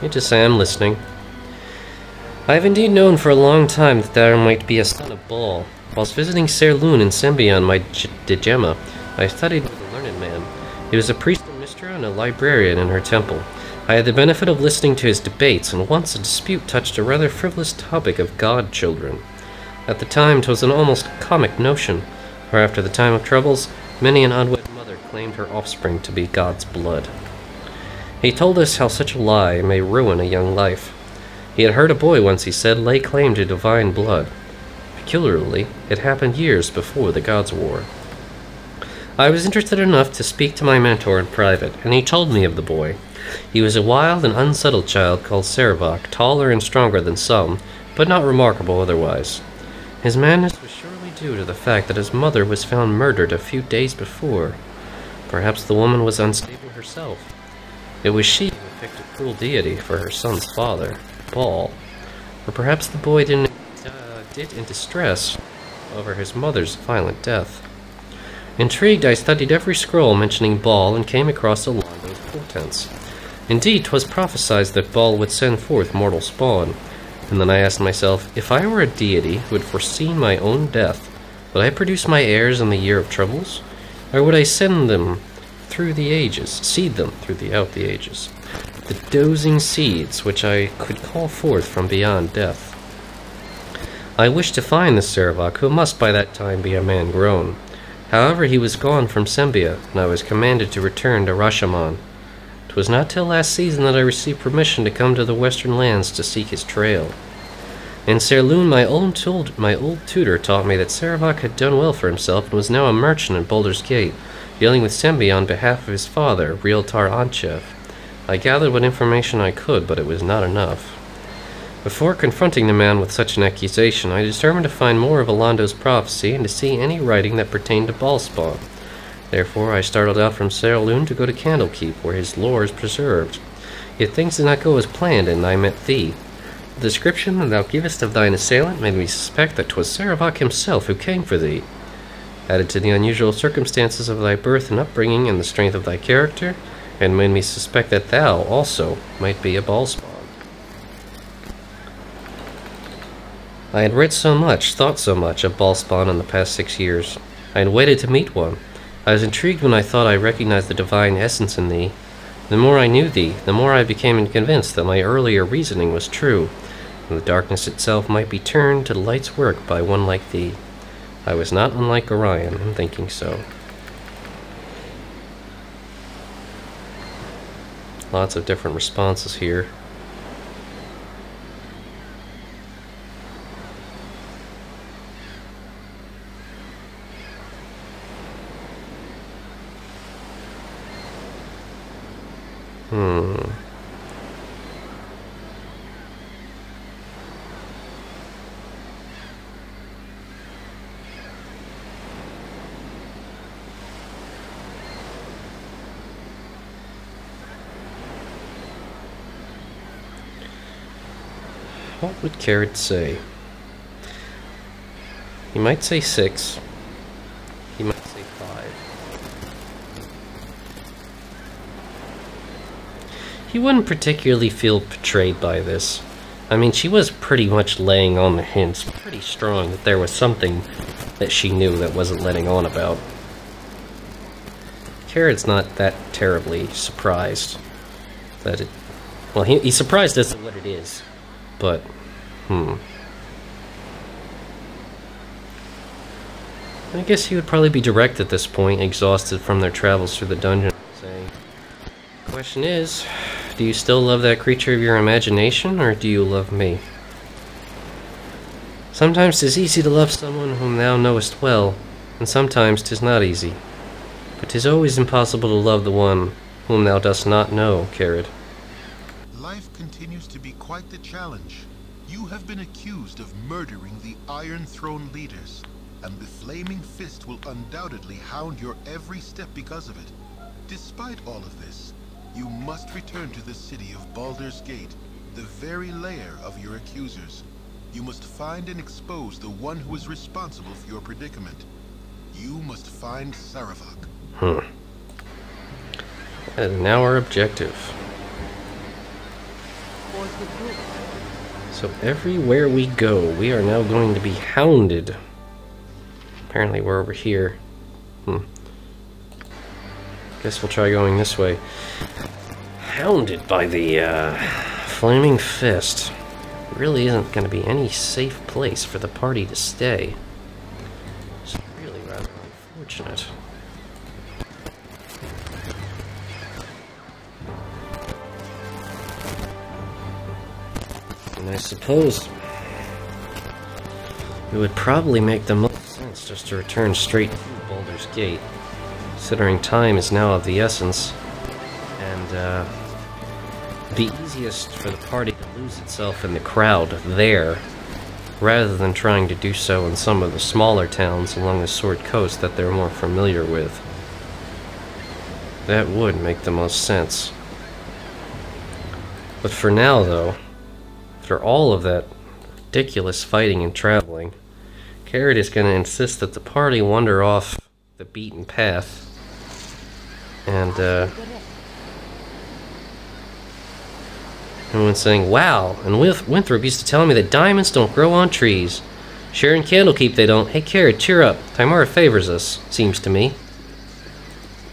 You just say I'm listening. I have indeed known for a long time that thou might be a son of Baal. Whilst visiting Serlun in Sembia on my Degema, I studied with a learned man. He was a priest in Mistra and a librarian in her temple. I had the benefit of listening to his debates, and once a dispute touched a rather frivolous topic of god-children. At the time, 'twas an almost comic notion, for after the time of troubles, many an unwed mother claimed her offspring to be God's blood. He told us how such a lie may ruin a young life. He had heard a boy once, he said, lay claim to divine blood. Peculiarly, it happened years before the Gods' War. I was interested enough to speak to my mentor in private, and he told me of the boy. He was a wild and unsettled child called Saravak, taller and stronger than some, but not remarkable otherwise. His madness was surely due to the fact that his mother was found murdered a few days before. Perhaps the woman was unstable herself. It was she who picked a cruel deity for her son's father, Baal. Or perhaps the boy did in distress over his mother's violent death. Intrigued, I studied every scroll mentioning Baal and came across Alando's portents. Indeed, 'twas prophesied that Baal would send forth mortal spawn. And then I asked myself, if I were a deity who had foreseen my own death, would I produce my heirs in the year of troubles? Or would I send them through the ages, seed them throughout the ages? The dozing seeds which I could call forth from beyond death. I wished to find the Saravak, who must by that time be a man grown. However, he was gone from Sembia, and I was commanded to return to Rashomon. 'Twas not till last season that I received permission to come to the western lands to seek his trail. In Serlun, my old tutor taught me that Saravak had done well for himself and was now a merchant in Baldur's Gate, dealing with Sembia on behalf of his father, Realtar Anchev. I gathered what information I could, but it was not enough. Before confronting the man with such an accusation, I determined to find more of Alando's prophecy and to see any writing that pertained to Baalspawn. Therefore, I started out from Serlun to go to Candlekeep, where his lore is preserved. Yet things did not go as planned, and I met thee. The description that thou givest of thine assailant made me suspect that 'twas Saravak himself who came for thee. Added to the unusual circumstances of thy birth and upbringing and the strength of thy character, and made me suspect that thou, also, might be a Baalspawn. I had read so much, thought so much of Baalspawn in the past 6 years. I had waited to meet one. I was intrigued when I thought I recognized the divine essence in thee. The more I knew thee, the more I became convinced that my earlier reasoning was true, and the darkness itself might be turned to light's work by one like thee. I was not unlike Orion in thinking so. Lots of different responses here. What would Kered say? He might say 6. He might say 5. He wouldn't particularly feel betrayed by this. I mean, she was pretty much laying on the hints, pretty strong that there was something that she knew that wasn't letting on about. Kered's not that terribly surprised that it... Well, he's surprised as to what it is, but... I guess he would probably be direct at this point, exhausted from their travels through the dungeon, saying, "The question is, do you still love that creature of your imagination, or do you love me? Sometimes 'tis easy to love someone whom thou knowest well, and sometimes 'tis not easy. But 'tis always impossible to love the one whom thou dost not know, Kered." Life continues to be quite the challenge. You have been accused of murdering the Iron Throne leaders, and the Flaming Fist will undoubtedly hound your every step because of it. Despite all of this, you must return to the city of Baldur's Gate, the very lair of your accusers. You must find and expose the one who is responsible for your predicament. You must find Saravak. That is now our objective. So everywhere we go, we are now going to be hounded. Apparently we're over here. Guess we'll try going this way. Hounded by the flaming fist. Really isn't going to be any safe place for the party to stay. It's really rather unfortunate. And I suppose it would probably make the most sense just to return straight to Baldur's Gate, considering time is now of the essence, and be easiest for the party to lose itself in the crowd there, rather than trying to do so in some of the smaller towns along the Sword Coast that they're more familiar with. That would make the most sense. But for now, though, after all of that ridiculous fighting and traveling, Kered is going to insist that the party wander off the beaten path, and everyone's saying, wow, and Winthrop used to tell me that diamonds don't grow on trees. Share in Candlekeep they don't. Hey Kered, cheer up. Timora favors us, seems to me.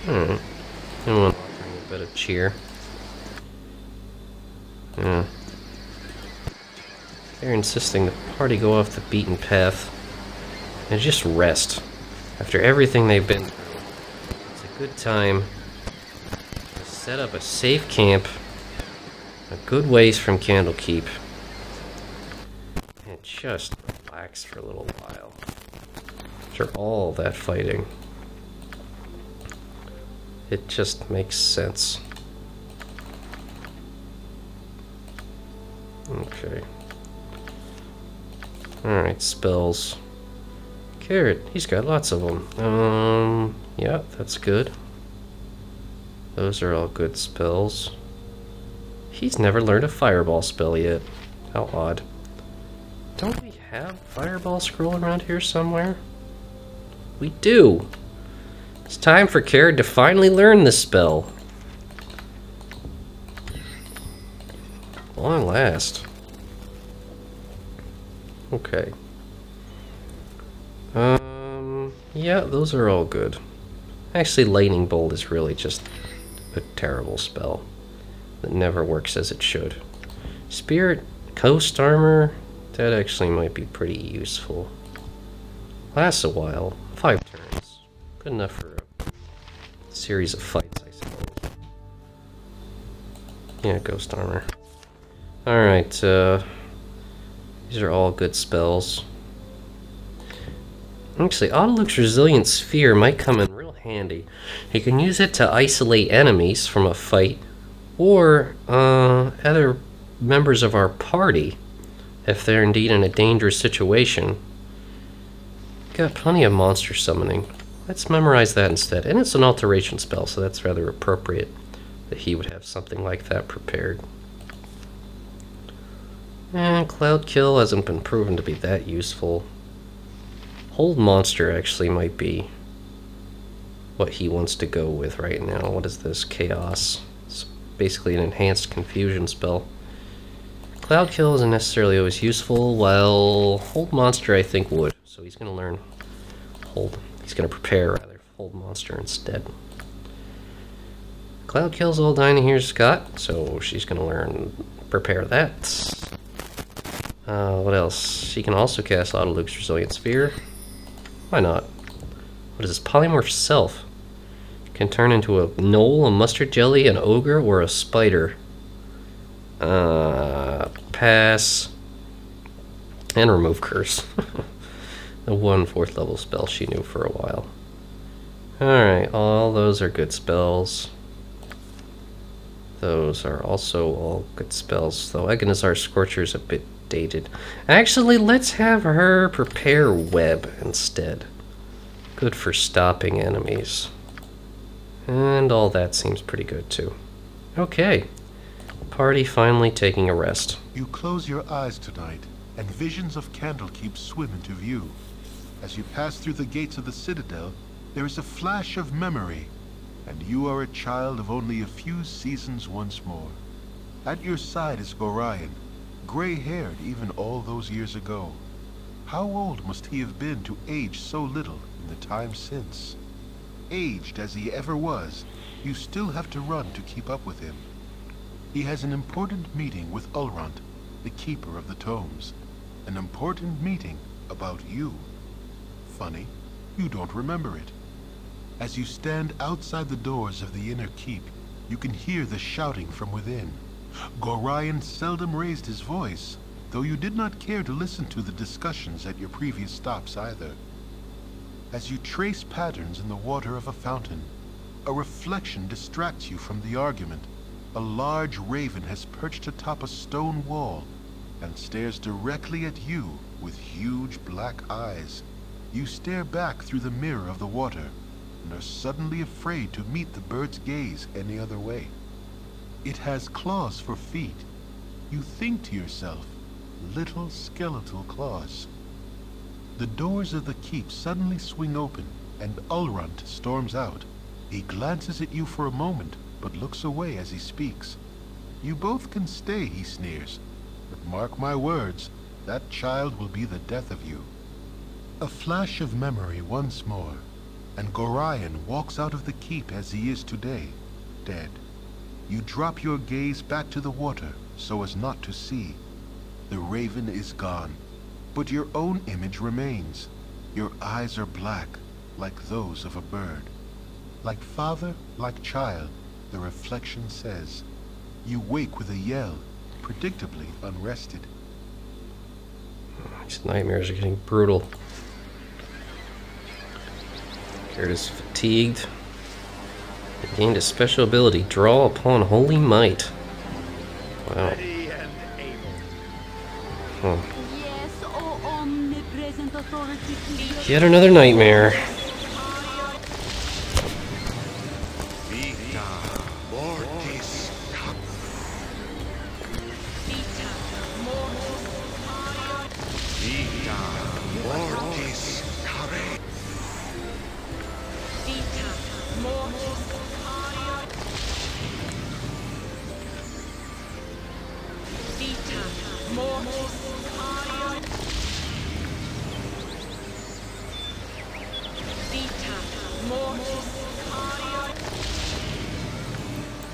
Everyone offering a bit of cheer. Yeah. They're insisting the party go off the beaten path and just rest. After everything they've been through, it's a good time to set up a safe camp a good ways from Candlekeep and just relax for a little while. After all that fighting, it just makes sense. Okay. Alright, spells. Kered, he's got lots of them. Yeah, that's good. Those are all good spells. He's never learned a fireball spell yet. How odd. Don't we have fireball scroll around here somewhere? We do! It's time for Kered to finally learn this spell. Long last. Okay. Yeah, those are all good. Actually, Lightning Bolt is really just a terrible spell that never works as it should. Spirit Coast Armor, that actually might be pretty useful. Lasts a while. 5 turns. Good enough for a series of fights, I suppose. Yeah, Ghost Armor. Alright, these are all good spells. Actually, Autoluke's Resilient Sphere might come in real handy. You can use it to isolate enemies from a fight, or other members of our party, if they're indeed in a dangerous situation. Got plenty of monster summoning. Let's memorize that instead. And it's an alteration spell, so that's rather appropriate that he would have something like that prepared. And Cloud Kill hasn't been proven to be that useful. Hold Monster actually might be what he wants to go with right now. What is this? Chaos. It's basically an enhanced confusion spell. Cloud Kill isn't necessarily always useful, while Hold Monster I think would. So he's going to learn Hold. He's going to prepare, rather, Hold Monster instead. Cloud Kill's all dying here, Scott, so she's going to learn Prepare that. What else? She can also cast Autoluke's Resilient Sphere. Why not? What is this? Polymorph Self. Can turn into a gnoll, a mustard jelly, an ogre, or a spider. Pass. And remove Curse. The one 4th level spell she knew for a while. Alright, all those are good spells. Those are also all good spells, though Aghanazar Scorcher is a bit dated. Actually, let's have her prepare Web instead. Good for stopping enemies. And all that seems pretty good too. Okay. Party finally taking a rest. You close your eyes tonight, and visions of Candlekeep swim into view. As you pass through the gates of the Citadel, there is a flash of memory, and you are a child of only a few seasons once more. At your side is Gorion, gray-haired even all those years ago. How old must he have been to age so little in the time since? Aged as he ever was, you still have to run to keep up with him. He has an important meeting with Ulrond, the Keeper of the Tomes. An important meeting about you. Funny, you don't remember it. As you stand outside the doors of the inner keep, you can hear the shouting from within. Gorion seldom raised his voice, though you did not care to listen to the discussions at your previous stops either. As you trace patterns in the water of a fountain, a reflection distracts you from the argument. A large raven has perched atop a stone wall and stares directly at you with huge black eyes. You stare back through the mirror of the water and are suddenly afraid to meet the bird's gaze any other way. It has claws for feet. You think to yourself, little skeletal claws. The doors of the keep suddenly swing open and Ulrond storms out. He glances at you for a moment, but looks away as he speaks. You both can stay, he sneers. But mark my words, that child will be the death of you. A flash of memory once more, and Gorion walks out of the keep as he is today, dead. You drop your gaze back to the water so as not to see. The raven is gone, but your own image remains. Your eyes are black, like those of a bird. Like father, like child, the reflection says. You wake with a yell, predictably unrested. These nightmares are getting brutal. Kered is fatigued. He gained a special ability, Draw Upon Holy Might. Wow. Huh. Yet another nightmare.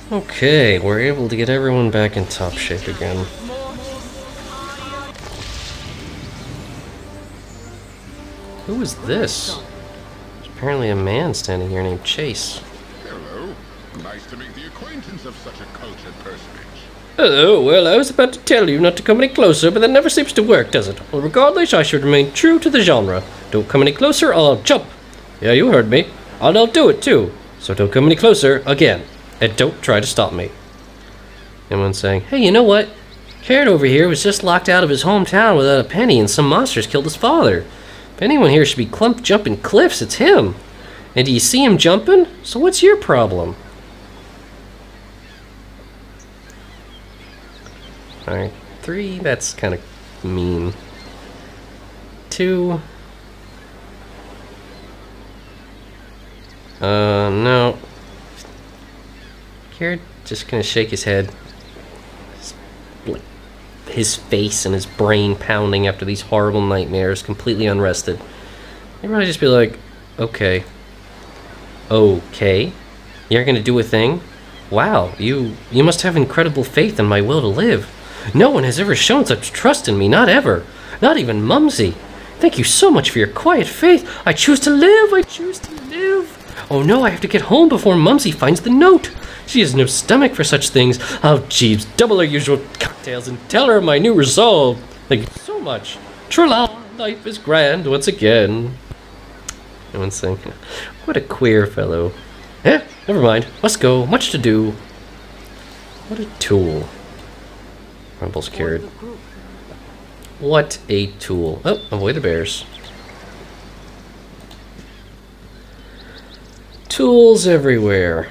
Okay, we're able to get everyone back in top shape again. Who is this? There's apparently a man standing here named Chase. Hello. Nice to make the acquaintance of such a cultured personage. Hello, well, I was about to tell you not to come any closer, but that never seems to work, does it? Well, regardless, I should remain true to the genre. Don't come any closer, I'll jump. Yeah, you heard me. And I'll do it, too. So don't come any closer, again. And don't try to stop me. Everyone's saying, hey, you know what? Kered over here was just locked out of his hometown without a penny and some monsters killed his father. If anyone here should be jumping cliffs, it's him. And do you see him jumping? So what's your problem? Alright, 3, that's kind of mean. 2. No. Kered just gonna shake his head. His face and his brain pounding after these horrible nightmares, completely unrested. He'd probably just be like, okay. Okay? You're gonna do a thing? Wow, you must have incredible faith in my will to live. No one has ever shown such trust in me, not ever. Not even Mumsy. Thank you so much for your quiet faith. I choose to live, I choose to live. Oh no, I have to get home before Mumsy finds the note. She has no stomach for such things. Oh, Jeeves, double our usual cocktails and tell her my new resolve. Thank you so much. Tra-la, life is grand once again. Everyone's saying, what a queer fellow. Eh, never mind. Must go. Much to do. What a tool. Rumbles Kered. What a tool. Oh, avoid the bears. Tools everywhere.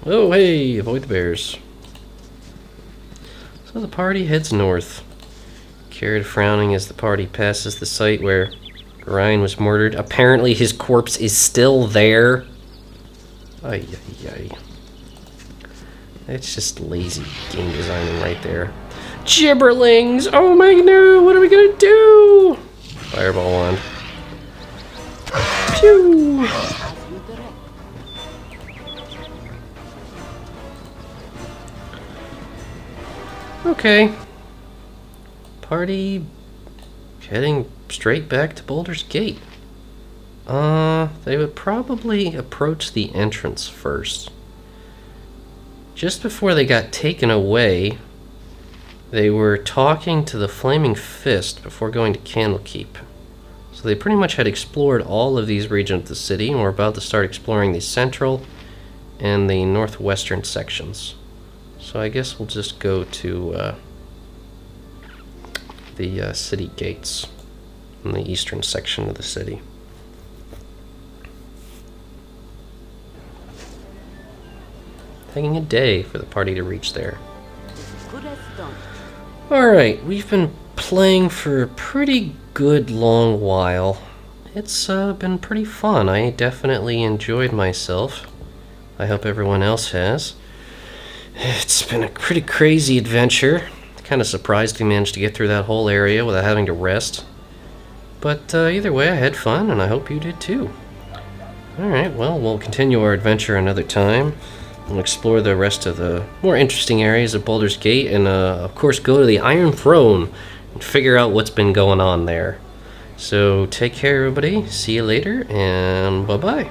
Oh, hey, avoid the bears. So the party heads north. Kered frowning as the party passes the site where Gorion was murdered. Apparently his corpse is still there. Ay, ay, ay. It's just lazy game designing right there. Gibberlings! Oh my no! What are we gonna do? Fireball wand. Pew! Okay. Party heading straight back to Baldur's Gate. They would probably approach the entrance first. Just before they got taken away, they were talking to the Flaming Fist before going to Candlekeep. So they pretty much had explored all of these regions of the city, and were about to start exploring the central and the northwestern sections. So I guess we'll just go to the city gates in the eastern section of the city. Taking a day for the party to reach there. Alright, we've been playing for a pretty good long while. It's been pretty fun. I definitely enjoyed myself. I hope everyone else has. It's been a pretty crazy adventure. Kind of surprised we managed to get through that whole area without having to rest. But either way, I had fun, and I hope you did too. Alright, well, we'll continue our adventure another time. We'll explore the rest of the more interesting areas of Baldur's Gate, and of course go to the Iron Throne and figure out what's been going on there. So take care everybody, see you later, and bye-bye.